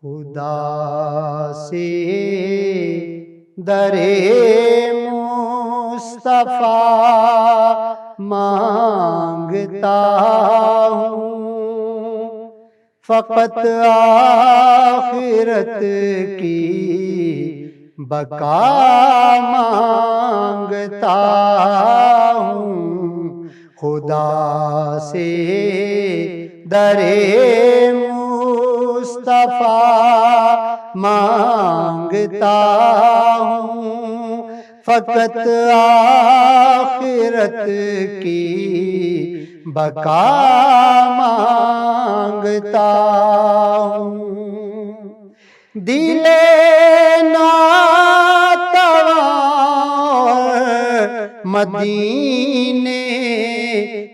خدا سے در مصطفیٰ مانگتا ہوں، فقط آخرت کی بقا مانگتا ہوں، خدا سے در مصطفیٰ مانگتا ہوں، فقط آخرت کی بقا مانگتا ہوں۔ دل ناتواں مدینے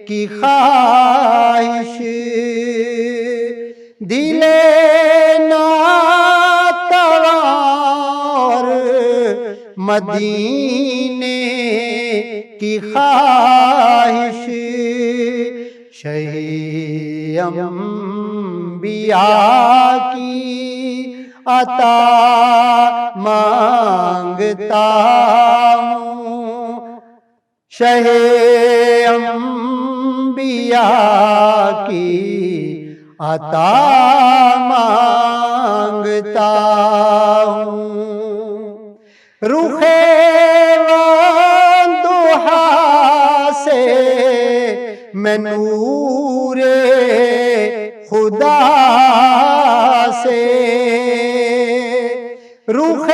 کی خواہش، دل ناتوار مدینے کی خواہش، شہ انبیاء کی عطا مانگتا ہوں، شہ انبیاء کی عطا مانگتا ہوں، رخ والضحیٰ سے میں نور خدا سے، رخ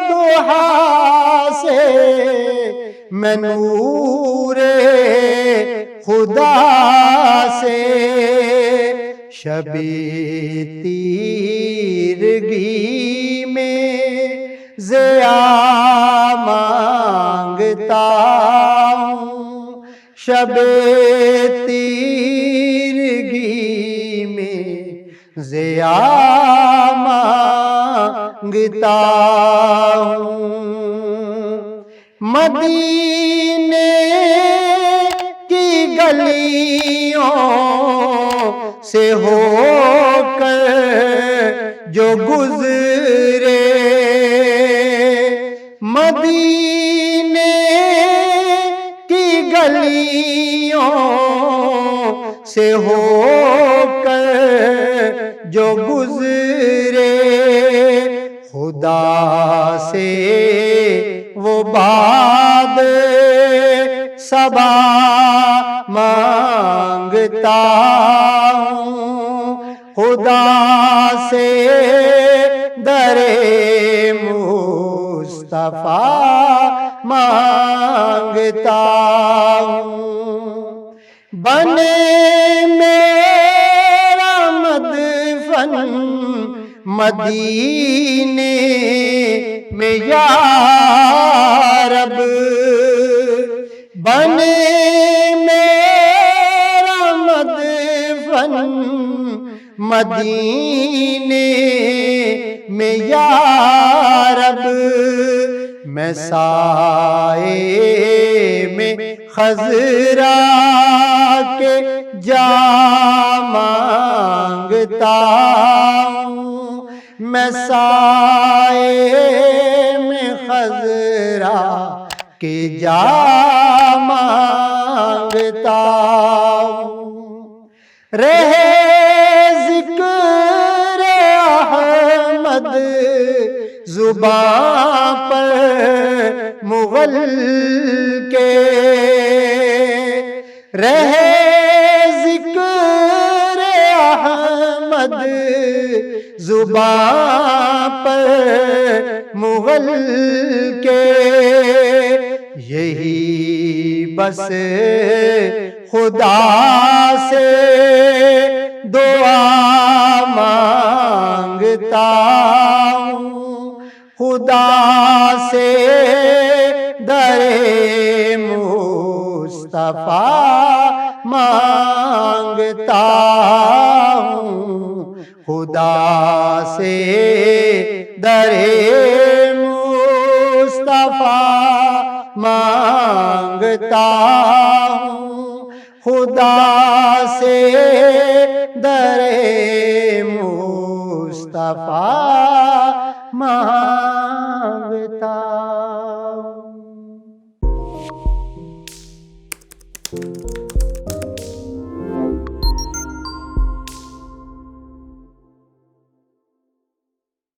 والضحیٰ سے میں نور خدا سے، شب تیرگی میں ضیاء مانگتا ہوں، شب تیرگی میں ضیاء مانگتا ہوں، مدینے کی گلیوں سے ہو کر جو گزرے، مدینے کی گلیوں سے ہو کر جو گزرے، خدا سے وہ باد صبا مانگتا ہوں، خدا سے در مصطفیٰ مانگتا ہوں، بنے میرا مدفن مدینے میں یا رب، بنے میرا مدفن مدینے میں یا رب، میں سائے میں خضرا کے جا مانگتا ہوں، میں سائے میں خضرا کے جا مانگتا ہوں، رہے ذکر احمد زباں پر مغل کے، رہے ذکر احمد زباں پر مغل کے، یہی بس خدا سے دعا مانگتا ہوں، خدا سے در مصطفیٰ مانگتا ہوں، خدا سے در مصطفیٰ مانگتا ہوں، خدا سے در مصطفیٰ مانگتا ہوں.